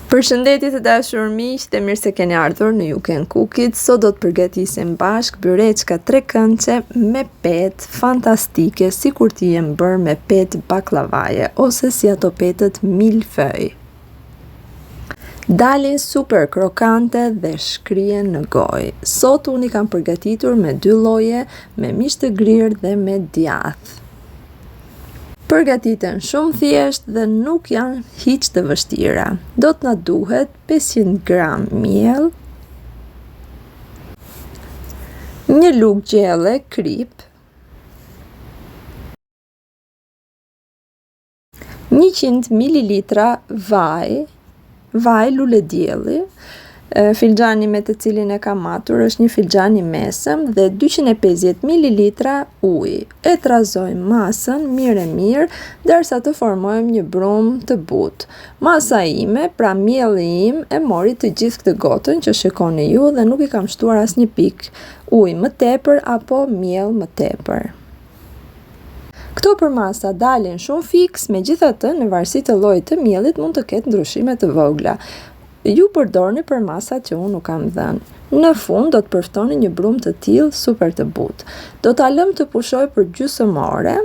Përshëndetje të dashur miq, dhe mirë se keni ardhur në You Can Cook It. Sot do të përgatisim bashk byreçka trekëndçe me petë fantastike, sikur t'i jem bërë me petë baklavaje ose si ato petët milföj. Dalin super krokante dhe shkrihen në gojë. Sot unë i kam përgatitur me 2 lloje, me mish të grirë dhe me djath. Përgatiten shumë thjesht dhe nuk janë hiç të vështira. Do të na duhet 500 gram miell, 1 lugë gjelle krip, 100 ml vaj lule dielli, filxhani me të cilin e kam matur është 1 filxhan i mesëm dhe 250 ml ujë. E trazojmë masën mirë derisa të formojmë një brumë të butë. Masa ime, pra mielli im, e mori të gjithë këtë gotën që shikoni ju dhe nuk i kam shtuar asnjë pikë ujë më tepër apo miell më tepër. Këto përmasa dalin shumë fiks, megjithatë në varësi të llojit të miellit mund të ketë ndryshime të vogla. Ju përdorni përmasat që unë nuk kam dhënë. Në fund do të përftoni një brumë të tillë super të butë. Do ta lëm të pushojë për gjysmë ore,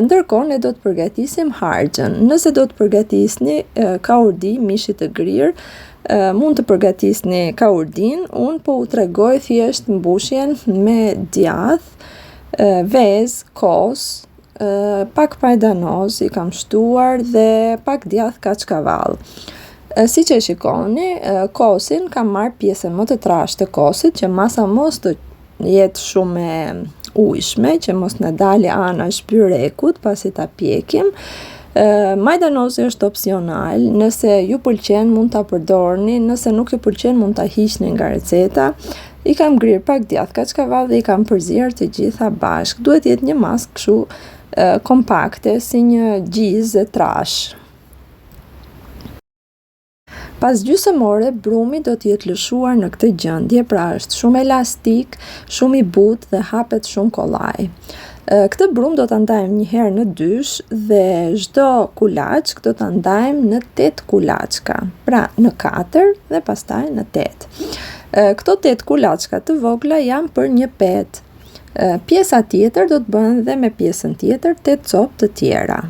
ndërkohë ne do të përgatisim harxhën. Nëse do të përgatisni kaurdi, mishi të grirë, mund të përgatisni kaurdin. Unë po u tregoj thjesht mbushjen me djath, vezë, kos, pak pajdanoz i kam shtuar dhe pak djath kaçkavall. Si që shikoni, kosin kam marrë pjesën më të trashë të kosit që masa mos të jetë shumë e ujshme, që mos në dali anash byrekut pasi ta pjekim. Majdanozi është opsional, nëse ju pëlqen mund ta përdorni, nëse nuk ju pëlqen mund ta hiqni nga receta. I kam grirë pak djath kaçkavall dhe i kam përzierë të gjitha bashk. Duhet jetë një masë kështu kompakte, si një gjizë e trash. Pas gjysmë ore, brumi do të jetë lëshuar në këtë gjendje, pra është shumë elastik, shumë i butë dhe hapet shumë kollaj. Këtë brumë do ta ndajmë një herë në dysh dhe çdo kulaçk do ta ndajmë në 8 kulaçka, pra në 4 dhe pastaj në 8. Këto 8 kulaçka të vogla janë për një petë. Pjesa tjetër do të bëhen dhe me pjesën tjetër 8 copë të tjera.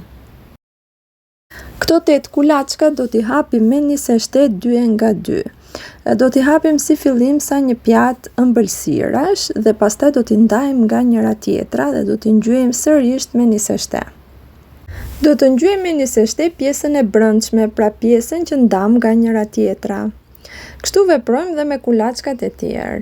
Këto 8 kulaçka do t'i hapim me 27 2 Do t'i hapim si fillim sa një pjatë ëmbëlsirash dhe pastaj do t'i ndajmë nga njëra tjetra dhe do t'i ngjyejmë sërish me 27. Do të ngjyejmë me 27 pjesën e brendshme, pra pjesën që ndam nga njëra tjetra. Kështu veprojmë dhe me kulaçkat e tjerë.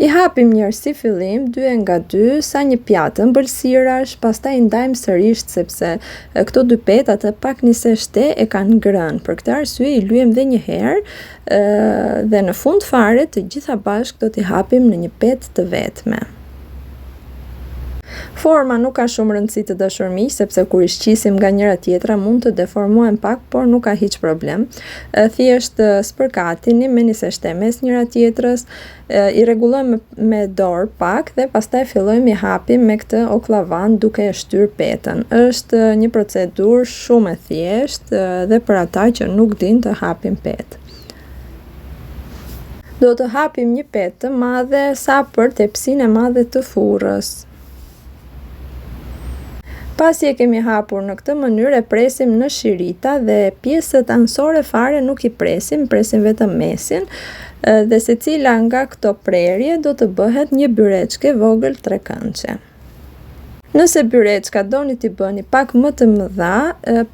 I hapim njërë si fillim 2 sa një pjatë ëmbëlsirash, pastaj ndajmë sërish sepse këto 2 petat e pak 27 e kanë ngrënë. Për këtë arsye i lyejmë dhe një herë dhe në fund fare të gjitha bashk do t'i hapim në një petë të vetme. Forma nuk ka shumë rëndësi të dashur miq, sepse kur i shqisim nga njëra tjetra mund të deformohen pak, por nuk ka hiç problem. Thjesht spërkatini me 27 mes njëra tjetrës, i rregullojmë me dorë pak dhe pastaj fillojmë i hapim me këtë oklavan duke e shtyr petën. Është një procedurë shumë e thjeshtë dhe për ata që nuk dinë të hapin petë. Do të hapim një petë të madhe sa për tepsinë e madhe të furrës. Pasi e kemi hapur në këtë mënyrë, e presim në shirita dhe pjesët anësore fare nuk i presim vetëm mesin dhe secila nga këto prerje do të bëhet një byreçke vogël trekëndçe. Nëse byreçkat doni t'i bëni pak më të mëdha,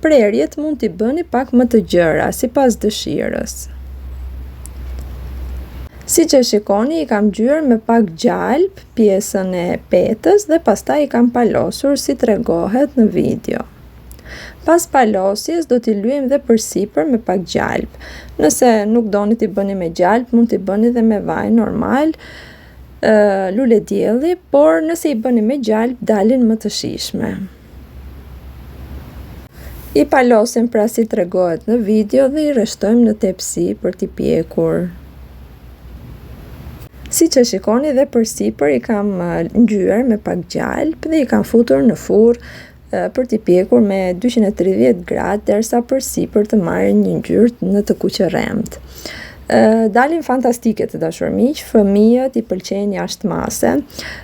prerjet mund t'i bëni pak më të gjëra, sipas dëshirës. Si që shikoni, i kam gjyrë me pak gjalp pjesën e petës dhe pastaj i kam palosur si tregohet në video. Pas palosjes do t'i lyejmë dhe përsipër me pak gjalp. Nëse nuk doni t'i bëni me gjalp, mund t'i bëni dhe me vaj normal, lule dielli, por nëse i bëni me gjalp dalin më të shijshme. I palosim pra si tregohet në video dhe i rreshtojmë në tepsi për t'i pjekur. Si që shikoni dhe përsipër i kam ngjyrë me pak gjalp dhe i kam futur në furrë për t'i pjekur me 230 gradë derisa përsipër të marrë një ngjyrë në të kuqërremtë. Dalin fantastike të dashur miq, fëmijët i pëlqejnë jashtëmase.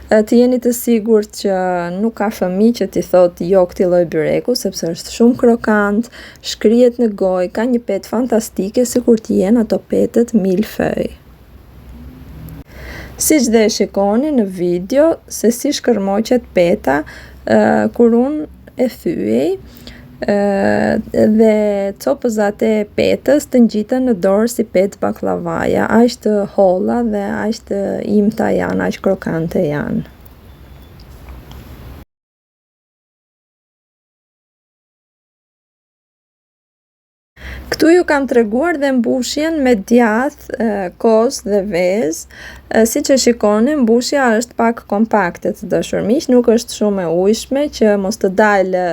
Të jeni të sigurt që nuk ka fëmijë që t'i thotë jo këtij lloj byreku sepse është shumë krokant, shkrihet në gojë, ka një petë fantastike sikur të jenë ato petët milfëj. Siç dhe shikoni në video se si shkërmoqet peta kur unë e thyej, dhe copëzat e petës të ngjiten në dorë si petë baklavaja, aq të holla dhe aq të imta janë, aq krokante janë. Këtu ju kam treguar dhe mbushjen me djath, kos dhe vezë. Siç e shikoni, mbushja është pak kompakte të dashur miq, nuk është shumë e ujshme që mos të dalë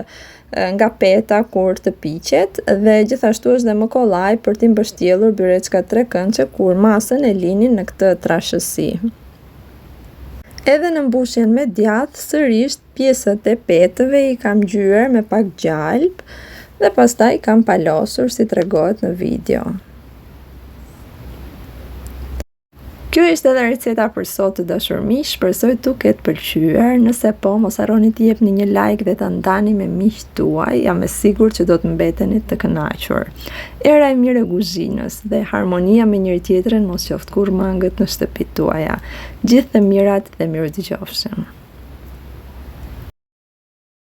nga peta kur të piqet dhe gjithashtu është dhe më kollaj për t'i mbështjellur byreçkat trekëndshë kur masën e linin në këtë trashësi. Edhe në mbushjen me djath, sërish pjesët e petëve i kam gjyer me pak gjalp dhe pastaj kam palosur si tregohet në video. Kjo ishte edhe receta për sot të dashur miq, shpresoj t'u ketë pëlqyer. Nëse po, mos harroni t'i jepni një like dhe ta ndani me miqtë tuaj, jam e sigurt që do të mbeteni të kënaqur. Era e mirë e kuzhinës dhe harmonia me njëri tjetrin mos qoftë kurrë mangët në shtëpitë tuaja. Gjithë të mirat dhe mirë dëgjofshim.